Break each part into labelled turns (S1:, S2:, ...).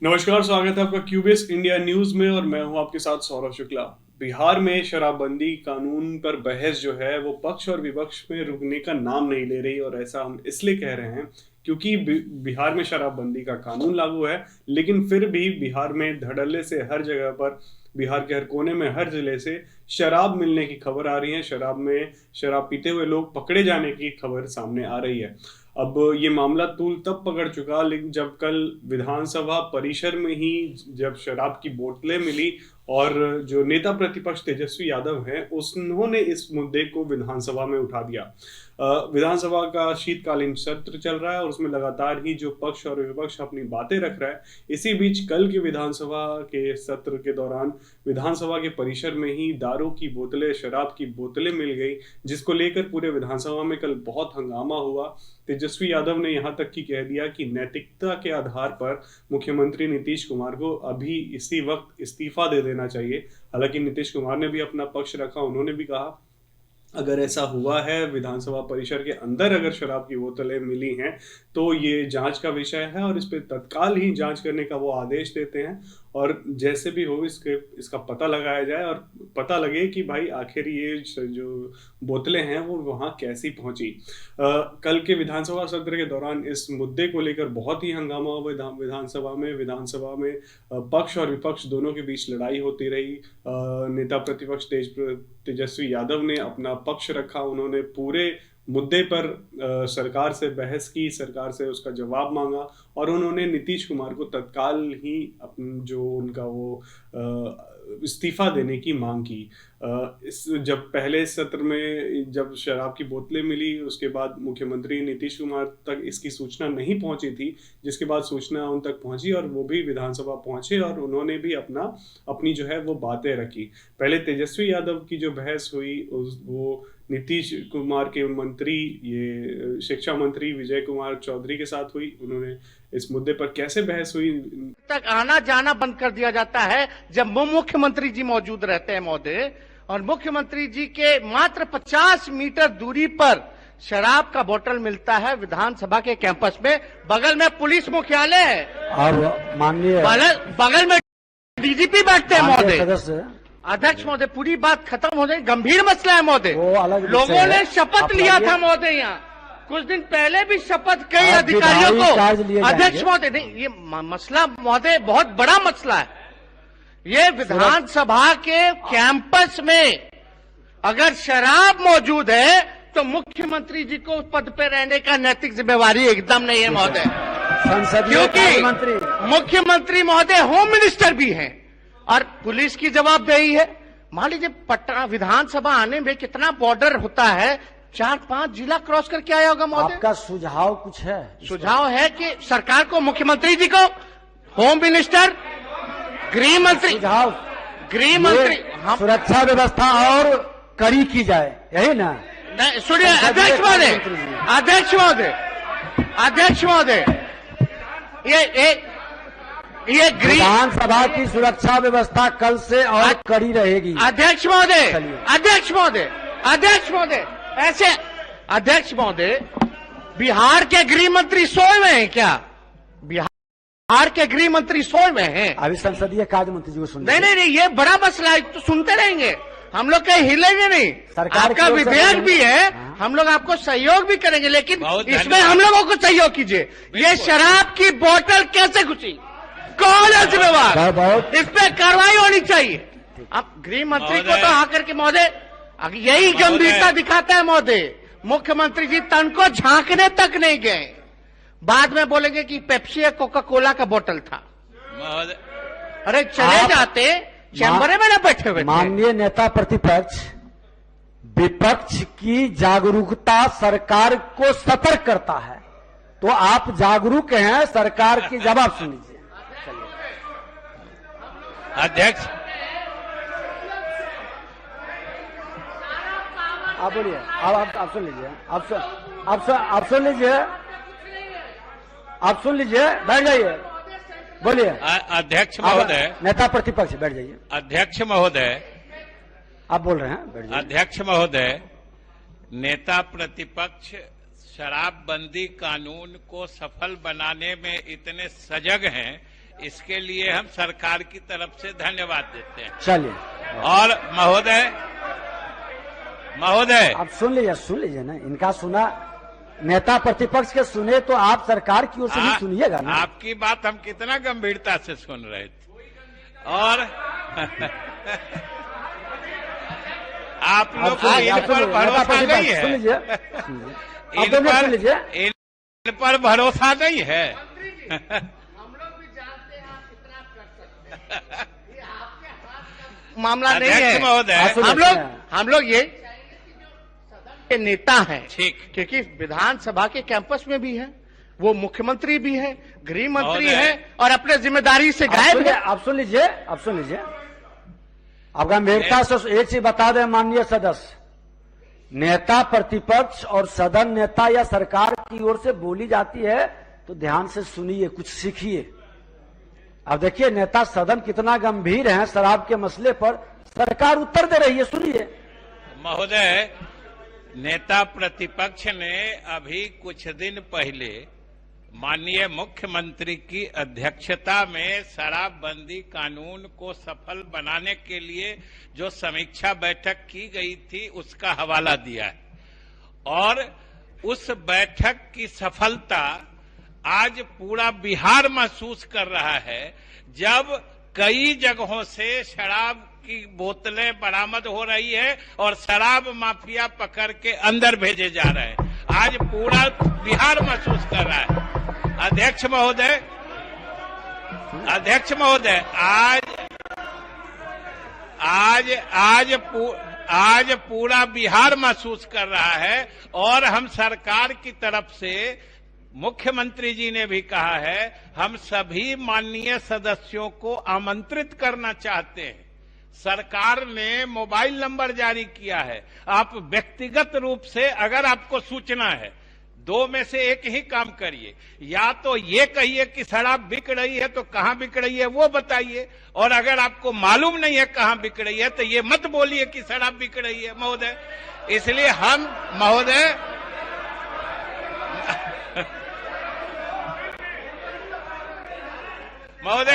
S1: नमस्कार, स्वागत है आपका क्यूबेस इंडिया न्यूज में और मैं हूं आपके साथ सौरभ शुक्ला। बिहार में शराबबंदी कानून पर बहस जो है वो पक्ष और विपक्ष में रुकने का नाम नहीं ले रही, और ऐसा हम इसलिए कह रहे हैं क्योंकि बिहार में शराबबंदी का कानून लागू है, लेकिन फिर भी बिहार में धड़ल्ले से हर जगह पर, बिहार के हर कोने में, हर जिले से शराब मिलने की खबर आ रही है। शराब पीते हुए लोग पकड़े जाने की खबर सामने आ रही है। अब ये मामला तूल तब पकड़ चुका लेकिन जब कल विधानसभा परिसर में ही जब शराब की बोतलें मिली और जो नेता प्रतिपक्ष तेजस्वी यादव हैं उन्होंने इस मुद्दे को विधानसभा में उठा दिया। विधानसभा का शीतकालीन सत्र चल रहा है और उसमें लगातार ही जो पक्ष और विपक्ष अपनी बातें रख रहा है। इसी बीच कल के विधानसभा के सत्र के दौरान विधानसभा के परिसर में ही दारू की बोतलें, शराब की बोतलें मिल गई, जिसको लेकर पूरे विधानसभा में कल बहुत हंगामा हुआ। तेजस्वी यादव ने यहां तक कि कह दिया कि नैतिकता के आधार पर मुख्यमंत्री नीतीश कुमार को अभी इसी वक्त इस्तीफा दे देना चाहिए। हालांकि नीतीश कुमार ने भी अपना पक्ष रखा, उन्होंने भी कहा अगर ऐसा हुआ है, विधानसभा परिसर के अंदर अगर शराब की बोतलें मिली हैं तो ये जांच का विषय है और इस पर तत्काल ही जांच करने का वो आदेश देते हैं और जैसे भी हो इसका पता लगाया जाए और पता लगे कि भाई आखिर ये जो बोतलें हैं वो वहां कैसी पहुंची। कल के विधानसभा सत्र के दौरान इस मुद्दे को लेकर बहुत ही हंगामा हुआ विधानसभा में पक्ष और विपक्ष दोनों के बीच लड़ाई होती रही। नेता प्रतिपक्ष तेजस्वी यादव ने अपना पक्ष रखा, उन्होंने पूरे मुद्दे पर सरकार से बहस की, सरकार से उसका जवाब मांगा और उन्होंने नीतीश कुमार को तत्काल ही जो उनका वो इस्तीफा देने की मांग की। जब पहले सत्र में जब शराब की बोतलें मिली उसके बाद मुख्यमंत्री नीतीश कुमार तक इसकी सूचना नहीं पहुंची थी, जिसके बाद सूचना उन तक पहुंची और वो भी विधानसभा पहुंचे और उन्होंने भी अपनी जो है वो बातें रखी। पहले तेजस्वी यादव की जो बहस हुई वो नीतीश कुमार के मंत्री, ये शिक्षा मंत्री विजय कुमार चौधरी के साथ हुई। उन्होंने इस मुद्दे पर कैसे बहस हुई,
S2: तक आना जाना बंद कर दिया जाता है जब मुख्यमंत्री जी मौजूद रहते हैं महोदय, और मुख्यमंत्री जी के मात्र 50 मीटर दूरी पर शराब का बोतल मिलता है विधानसभा के कैंपस में। बगल में पुलिस मुख्यालय है
S3: और माननीय
S2: बगल में डीजीपी बैठते हैं महोदय। अध्यक्ष महोदय, पूरी बात खत्म हो जाए, गंभीर मसला है महोदय। लोगों ने शपथ लिया था महोदय, यहाँ कुछ दिन पहले भी शपथ कई अधिकारियों को। अध्यक्ष महोदय, नहीं, ये मसला महोदय बहुत बड़ा मसला है। ये विधानसभा के कैंपस में अगर शराब मौजूद है तो मुख्यमंत्री जी को पद पे रहने का नैतिक जिम्मेवारी एकदम नहीं है महोदय, क्योंकि मुख्यमंत्री महोदय होम मिनिस्टर भी हैं और पुलिस की जवाबदेही है। मान लीजिए पटना विधानसभा आने में कितना बॉर्डर होता है, 4-5 जिला क्रॉस करके आया होगा महोदय।
S3: आपका सुझाव कुछ है?
S2: सुझाव है कि सरकार को, मुख्यमंत्री जी को, होम मिनिस्टर, गृह मंत्री,
S3: सुरक्षा व्यवस्था और कड़ी की जाए, यही ना?
S2: सुनिए अध्यक्ष महोदय, ये
S3: विधानसभा की सुरक्षा व्यवस्था कल से और कड़ी रहेगी।
S2: अध्यक्ष महोदय, बिहार के गृह मंत्री सोए हुए हैं क्या? बिहार के गृह मंत्री सोए हुए हैं?
S3: अभी संसदीय कार्य मंत्री जी को सुन।
S2: नहीं, ये बड़ा मसला है, तो सुनते रहेंगे हम लोग, कहीं हिलेंगे नहीं। सरकार का विधेयक भी है, हम लोग आपको सहयोग भी करेंगे, लेकिन इसमें हम लोगों को सहयोग कीजिए। ये शराब की बोतल कैसे घुसी, कौन है जिम्मेवार, इस पे कार्रवाई होनी चाहिए। अब गृह मंत्री को तो आकर के महोदय यही गंभीरता दिखाता है महोदय। मुख्यमंत्री जी तन को झांकने तक नहीं गए, बाद में बोलेंगे कि पेप्सी या कोका कोला का बोतल था। अरे चले जाते, चैम्बर में ना बैठे हुए।
S3: माननीय नेता प्रतिपक्ष, विपक्ष की जागरूकता सरकार को सतर्क करता है, तो आप जागरूक हैं, सरकार की जवाब सुन लीजिए।
S4: अध्यक्ष,
S3: आप बोलिए, आप सुन लीजिए, आप सुन लीजिए, बैठ जाइए, बोलिए।
S4: अध्यक्ष महोदय,
S3: नेता प्रतिपक्ष बैठ जाइए।
S4: अध्यक्ष महोदय,
S3: आप बोल रहे हैं, बैठ जाइए।
S4: अध्यक्ष महोदय, नेता प्रतिपक्ष शराबबंदी कानून को सफल बनाने में इतने सजग हैं इसके लिए हम सरकार की तरफ से धन्यवाद देते हैं।
S3: चलिए,
S4: और महोदय
S3: आप सुन लीजिए ना, इनका सुना, नेता प्रतिपक्ष के सुने तो आप सरकार की ओर से भी सुनिएगा ना।
S4: आपकी बात हम कितना गंभीरता से सुन रहे थे, और आप लोग को इन पर भरोसा नहीं है, इन पर भरोसा नहीं है।
S2: मामला नहीं है
S4: महोदय,
S2: हम लोग ये के नेता हैं,
S4: ठीक,
S2: क्योंकि विधानसभा के कैंपस में भी है, वो मुख्यमंत्री भी है, गृह मंत्री है, और अपने जिम्मेदारी से गायब है।
S3: आप सुन लीजिए, अब गंभीरता से एक चीज बता दें माननीय सदस्य, नेता प्रतिपक्ष और सदन नेता या सरकार की ओर से बोली जाती है तो ध्यान से सुनिए, कुछ सीखिए। अब देखिए नेता सदन कितना गंभीर है शराब के मसले पर, सरकार उत्तर दे रही है, सुनिए।
S4: महोदय, नेता प्रतिपक्ष ने अभी कुछ दिन पहले माननीय मुख्यमंत्री की अध्यक्षता में शराबबंदी कानून को सफल बनाने के लिए जो समीक्षा बैठक की गई थी उसका हवाला दिया है, और उस बैठक की सफलता आज पूरा बिहार महसूस कर रहा है, जब कई जगहों से शराब की बोतलें बरामद हो रही है और शराब माफिया पकड़ के अंदर भेजे जा रहे हैं। आज पूरा बिहार महसूस कर रहा है। अध्यक्ष महोदय, आज पूरा बिहार महसूस कर रहा है, और हम सरकार की तरफ से, मुख्यमंत्री जी ने भी कहा है, हम सभी माननीय सदस्यों को आमंत्रित करना चाहते हैं। सरकार ने मोबाइल नंबर जारी किया है, आप व्यक्तिगत रूप से अगर आपको सूचना है, दो में से एक ही काम करिए, या तो ये कहिए कि शराब बिक रही है तो कहां बिक रही है वो बताइए, और अगर आपको मालूम नहीं है कहां बिक रही है तो ये मत बोलिए कि शराब बिक रही है महोदय। इसलिए हम महोदय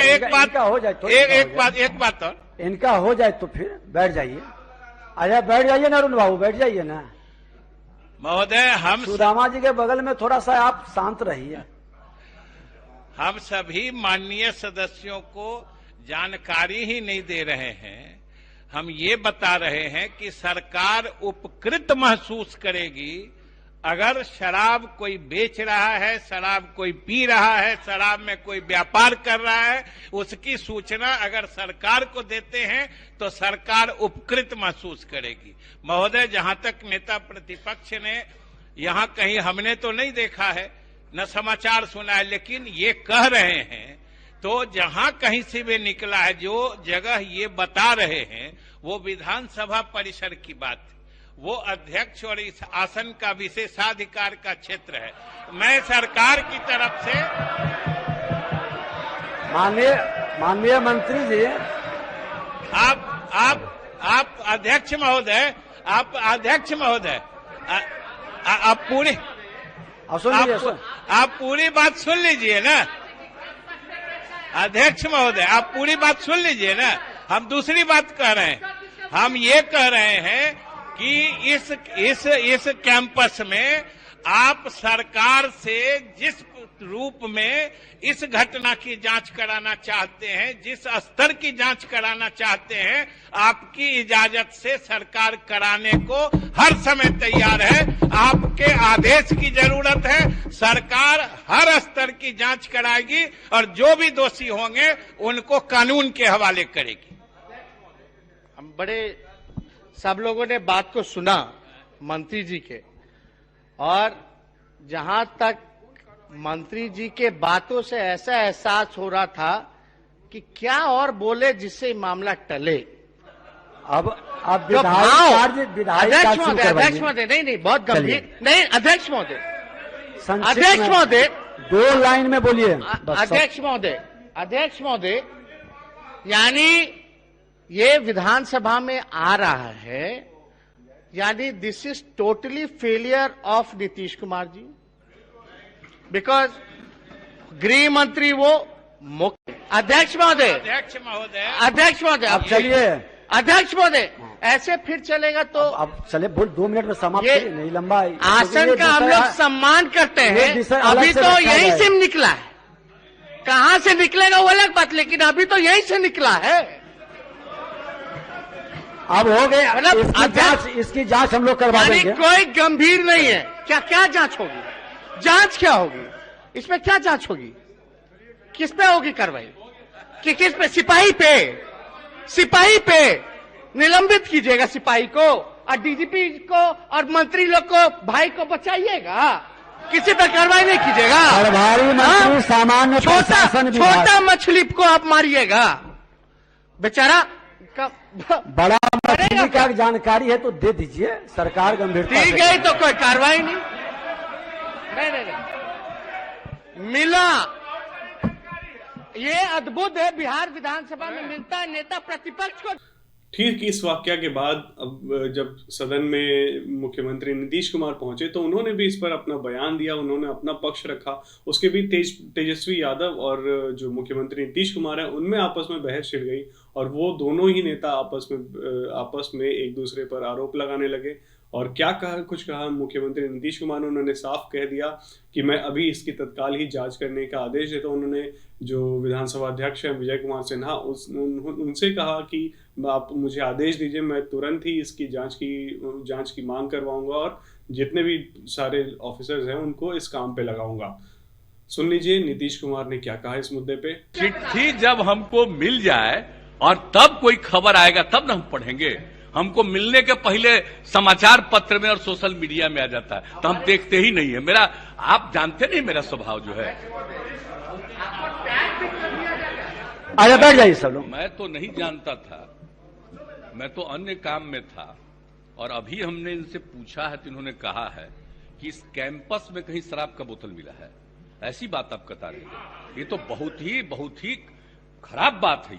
S4: एक बात
S3: हो जाए तो
S4: एक बात और
S3: इनका हो जाए तो फिर बैठ जाइए, आया बैठ जाइए ना, अरुण बाबू बैठ जाइए ना।
S4: महोदय, हम
S3: सुदामा जी के बगल में थोड़ा सा आप शांत रहिए।
S4: हम सभी माननीय सदस्यों को जानकारी ही नहीं दे रहे हैं, हम ये बता रहे हैं कि सरकार उपकृत महसूस करेगी अगर शराब कोई बेच रहा है, शराब कोई पी रहा है, शराब में कोई व्यापार कर रहा है, उसकी सूचना अगर सरकार को देते हैं तो सरकार उपकृत महसूस करेगी। महोदय, जहां तक नेता प्रतिपक्ष ने, यहां कहीं हमने तो नहीं देखा है, न समाचार सुना है, लेकिन ये कह रहे हैं, तो जहां कहीं से भी निकला है, जो जगह ये बता रहे हैं वो विधानसभा परिसर की बात है, वो अध्यक्ष और इस आसन का विशेषाधिकार का क्षेत्र है। मैं सरकार की तरफ से
S3: माननीय मंत्री जी,
S4: आप अध्यक्ष महोदय, आप पूरी बात सुन लीजिए ना। अध्यक्ष महोदय, आप पूरी बात सुन लीजिए ना। हम दूसरी बात कह रहे हैं, हम ये कह रहे हैं कि इस कैंपस में आप सरकार से जिस रूप में इस घटना की जांच कराना चाहते हैं, जिस स्तर की जांच कराना चाहते हैं, आपकी इजाजत से सरकार कराने को हर समय तैयार है। आपके आदेश की जरूरत है, सरकार हर स्तर की जांच कराएगी और जो भी दोषी होंगे उनको कानून के हवाले करेगी।
S2: हम बड़े सब लोगों ने बात को सुना मंत्री जी के, और जहां तक मंत्री जी के बातों से ऐसा एहसास हो रहा था कि क्या और बोले जिससे मामला टले।
S3: अब
S2: अध्यक्ष महोदय, नहीं बहुत गंभीर नहीं, अध्यक्ष महोदय
S3: 2 लाइन में बोलिए।
S2: अध्यक्ष महोदय, यानी ये विधानसभा में आ रहा है, यानी this is totally failure of Nitish Kumar ji, because गृह मंत्री वो, मुख्य अध्यक्ष महोदय, अध्यक्ष महोदय,
S3: अब चलिए
S2: अध्यक्ष महोदय, ऐसे फिर चलेगा तो
S3: अब चले बोल 2 मिनट में समाप्त करिए, नहीं लंबा
S2: आसन का हम लोग सम्मान करते हैं। अभी तो यहीं से निकला है, कहाँ से निकलेगा वो अलग बात, लेकिन अभी तो यहीं से निकला है।
S3: अब हो गए,
S2: मतलब
S3: इसकी जांच हम लोग करवा देंगे।
S2: कोई गंभीर नहीं है। क्या जांच होगी? जांच क्या होगी? इसमें क्या जांच होगी? किस पे होगी कार्रवाई? कि किस पे? सिपाही पे निलंबित कीजिएगा सिपाही को, और डीजीपी को और मंत्री लोग को, भाई को बचाइएगा, किसी पे कार्रवाई नहीं कीजिएगा।
S3: प्रभारी मंत्री सामान्य
S2: छोटा मछली को आप मारिएगा, बेचारा
S3: बड़ा मछली का जानकारी है तो दे दीजिए, सरकार गंभीरता
S2: दी गई तो कोई कार्रवाई नहीं। मिला, ये अद्भुत है, बिहार विधानसभा में मिलता है नेता प्रतिपक्ष को।
S1: ठीक इस वाकया के बाद अब जब सदन में मुख्यमंत्री नीतीश कुमार पहुंचे तो उन्होंने भी इस पर अपना बयान दिया, उन्होंने अपना पक्ष रखा। उसके भी तेजस्वी यादव और जो मुख्यमंत्री नीतीश कुमार है उनमें आपस में बहस छिड़ गई और वो दोनों ही नेता आपस में एक दूसरे पर आरोप लगाने लगे। और क्या कहा मुख्यमंत्री नीतीश कुमार ने, उन्होंने साफ कह दिया कि मैं अभी इसकी तत्काल ही जांच करने का आदेश देता हूं। उन्होंने जो विधानसभा अध्यक्ष हैं विजय कुमार सिन्हा उनसे कहा कि आप मुझे आदेश दीजिए, मैं तुरंत ही इसकी जांच की मांग करवाऊंगा और जितने भी सारे ऑफिसर्स हैं उनको इस काम पे लगाऊंगा। सुन लीजिए नीतीश कुमार ने क्या कहा इस मुद्दे पे।
S5: चिट्ठी जब हमको मिल जाए और तब कोई खबर आएगा तब न हम पढ़ेंगे। हमको मिलने के पहले समाचार पत्र में और सोशल मीडिया में आ जाता है तो हम देखते ही नहीं है। मेरा, आप जानते नहीं मेरा स्वभाव जो है।
S3: आगे बैठ जाइए सब लोग।
S5: मैं तो नहीं जानता था, मैं तो अन्य काम में था और अभी हमने इनसे पूछा है तो इन्होंने कहा है कि इस कैंपस में कहीं शराब का बोतल मिला है। ऐसी बात आप बता रहे हैं, ये तो बहुत ही खराब बात है।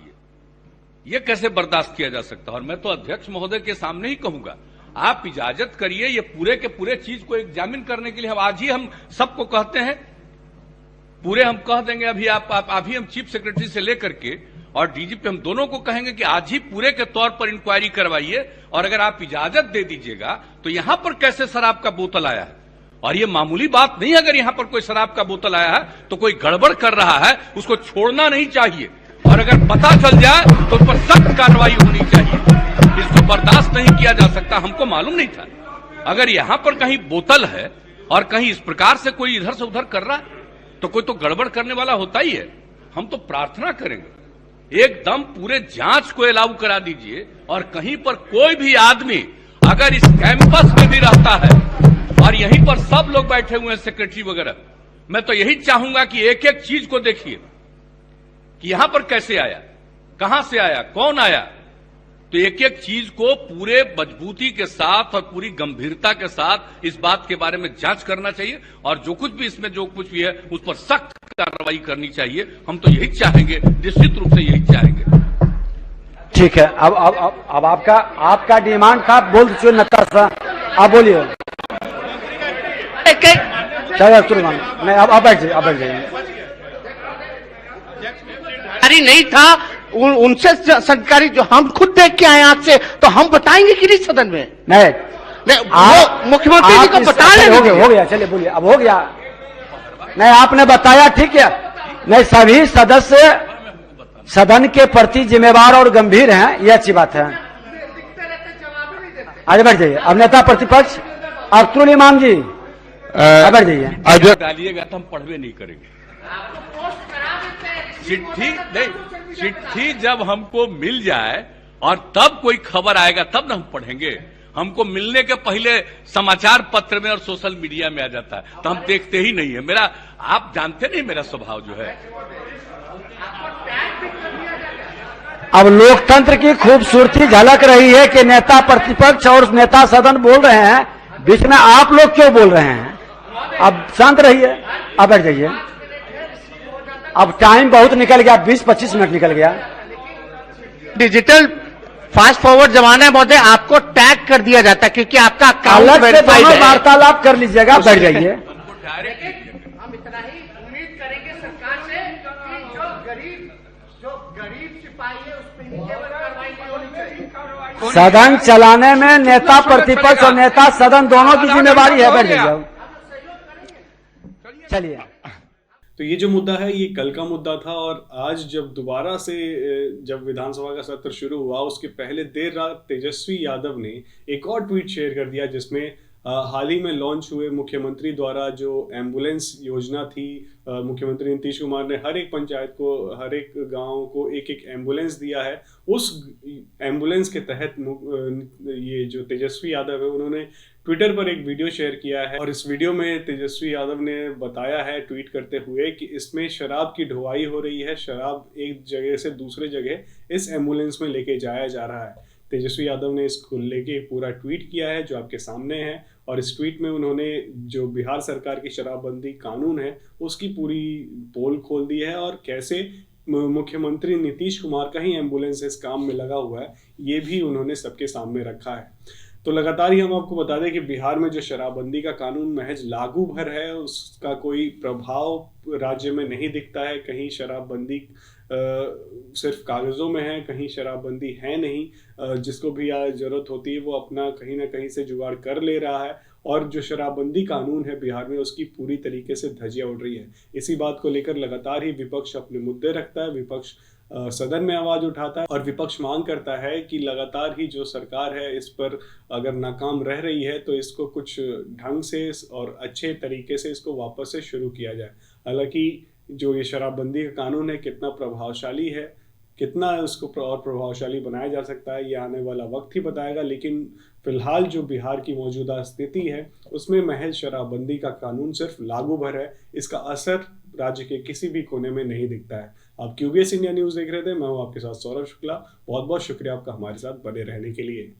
S5: ये कैसे बर्दाश्त किया जा सकता है? और मैं तो अध्यक्ष महोदय के सामने ही कहूंगा, आप इजाजत करिए ये पूरे के पूरे चीज को एग्जामिन करने के लिए। आज ही हम सबको कहते हैं, पूरे हम कह देंगे अभी हम चीफ सेक्रेटरी से लेकर के और डीजीपी हम दोनों को कहेंगे कि आज ही पूरे के तौर पर इंक्वायरी करवाइए और अगर आप इजाजत दे दीजिएगा तो यहां पर कैसे शराब का बोतल आया है। और ये मामूली बात नहीं है, अगर यहां पर कोई शराब का बोतल आया है तो कोई गड़बड़ कर रहा है, उसको छोड़ना नहीं चाहिए और अगर पता चल जाए तो उस पर सख्त कार्रवाई होनी चाहिए। इसको बर्दाश्त नहीं किया जा सकता। हमको मालूम नहीं था, अगर यहां पर कहीं बोतल है और कहीं इस प्रकार से कोई इधर से उधर कर रहा है तो कोई तो गड़बड़ करने वाला होता ही है। हम तो प्रार्थना करेंगे एकदम पूरे जांच को अलाउ करा दीजिए और कहीं पर कोई भी आदमी अगर इस कैंपस में भी रहता है और यहीं पर सब लोग बैठे हुए हैं सेक्रेटरी वगैरह, मैं तो यही चाहूंगा कि एक एक चीज को देखिए कि यहां पर कैसे आया, कहां से आया, कौन आया। तो एक एक चीज को पूरे मजबूती के साथ और पूरी गंभीरता के साथ इस बात के बारे में जांच करना चाहिए और जो कुछ भी इसमें जो कुछ भी है उस पर सख्त कार्रवाई करनी चाहिए। हम तो यही चाहेंगे, निश्चित रूप से यही चाहेंगे।
S3: ठीक है, अब आपका डिमांड था, बोल दीजिए नताशा, आप बोलिए। नहीं, अब बैठ जाइए।
S2: नहीं था उनसे सरकारी, जो हम खुद देख के आए आंख से, तो हम बताएंगे कि नहीं सदन में। नहीं मुख्यमंत्री जी को बता लेंगे।
S3: हो गया, चलिए बोलिए, अब हो गया। नहीं आपने बताया, ठीक है। नहीं, सभी सदस्य सदन के प्रति जिम्मेवार और गंभीर हैं, ये अच्छी बात है। आगे बढ़ जाइए। अब नेता प्रतिपक्ष अब्दुल इमाम जी आगे बढ़ जाइए।
S5: डालिएगा तो हम पढ़वे नहीं करेंगे। चिट्ठी जब हमको मिल जाए और तब कोई खबर आएगा तब न हम पढ़ेंगे। हमको मिलने के पहले समाचार पत्र में और सोशल मीडिया में आ जाता है तो हम देखते ही नहीं है। मेरा, आप जानते नहीं मेरा स्वभाव जो है।
S3: अब लोकतंत्र की खूबसूरती झलक रही है कि नेता प्रतिपक्ष और नेता सदन बोल रहे हैं, बीच में आप लोग क्यों बोल रहे हैं? अब शांत रहिए, अब बैठ जाइए। अब टाइम बहुत निकल गया, 20-25 मिनट निकल गया।
S2: डिजिटल फास्ट फॉरवर्ड जमाना है महोदय, आपको टैग कर दिया जाता है क्योंकि आपका अकाउंट
S3: अलग से दोनों वार्तालाप कर लीजिएगा, बैठ जाइए।
S2: हम इतना ही उम्मीद करेंगे सरकार से कि जो
S3: सदन चलाने में नेता प्रतिपक्ष और नेता सदन दोनों की जिम्मेवारी है। बैठ जाओ, चलिए।
S1: तो ये जो मुद्दा है ये कल का मुद्दा था, और आज जब दोबारा से जब विधानसभा का सत्र शुरू हुआ उसके पहले देर रात तेजस्वी यादव ने एक और ट्वीट शेयर कर दिया, जिसमें हाल ही में लॉन्च हुए मुख्यमंत्री द्वारा जो एम्बुलेंस योजना थी, मुख्यमंत्री नीतीश कुमार ने हर एक पंचायत को, हर एक गांव को एक एक एम्बुलेंस दिया है। उस एम्बुलेंस के तहत ये जो तेजस्वी यादव है उन्होंने ट्विटर पर एक वीडियो शेयर किया है, और इस वीडियो में तेजस्वी यादव ने बताया है ट्वीट करते हुए कि इसमें शराब की ढुलाई हो रही है, शराब एक जगह से दूसरे जगह इस एम्बुलेंस में लेके जाया जा रहा है। तेजस्वी यादव ने इसको लेके पूरा ट्वीट किया है जो आपके सामने है, और इस ट्वीट में उन्होंने जो बिहार सरकार की शराबबंदी कानून है उसकी पूरी पोल खोल दी है, और कैसे मुख्यमंत्री नीतीश कुमार का ही एम्बुलेंस इस काम में लगा हुआ है ये भी उन्होंने सबके सामने रखा है। तो लगातार ही हम आपको बता दें कि बिहार में जो शराबबंदी का कानून महज लागू भर है, उसका कोई प्रभाव राज्य में नहीं दिखता है। कहीं शराबबंदी सिर्फ कागजों में है, कहीं शराबबंदी है नहीं। जिसको भी जरूरत होती है वो अपना कहीं ना कहीं से जुगाड़ कर ले रहा है, और जो शराबबंदी कानून है बिहार में उसकी पूरी तरीके से धज्जियां उड़ रही है। इसी बात को लेकर लगातार ही विपक्ष अपने मुद्दे रखता है, विपक्ष सदन में आवाज उठाता है, और विपक्ष मांग करता है कि लगातार ही जो सरकार है इस पर अगर नाकाम रह रही है तो इसको कुछ ढंग से और अच्छे तरीके से इसको वापस से शुरू किया जाए। हालांकि जो ये शराबबंदी का कानून है कितना प्रभावशाली है, कितना इसको और प्रभावशाली बनाया जा सकता है, ये आने वाला वक्त ही बताएगा। लेकिन फिलहाल जो बिहार की मौजूदा स्थिति है उसमें महज शराबबंदी का कानून सिर्फ लागू भर है, इसका असर राज्य के किसी भी कोने में नहीं दिखता है। आप QBS इंडिया न्यूज़ देख रहे थे, मैं हूं आपके साथ सौरभ शुक्ला। बहुत बहुत शुक्रिया आपका हमारे साथ बने रहने के लिए।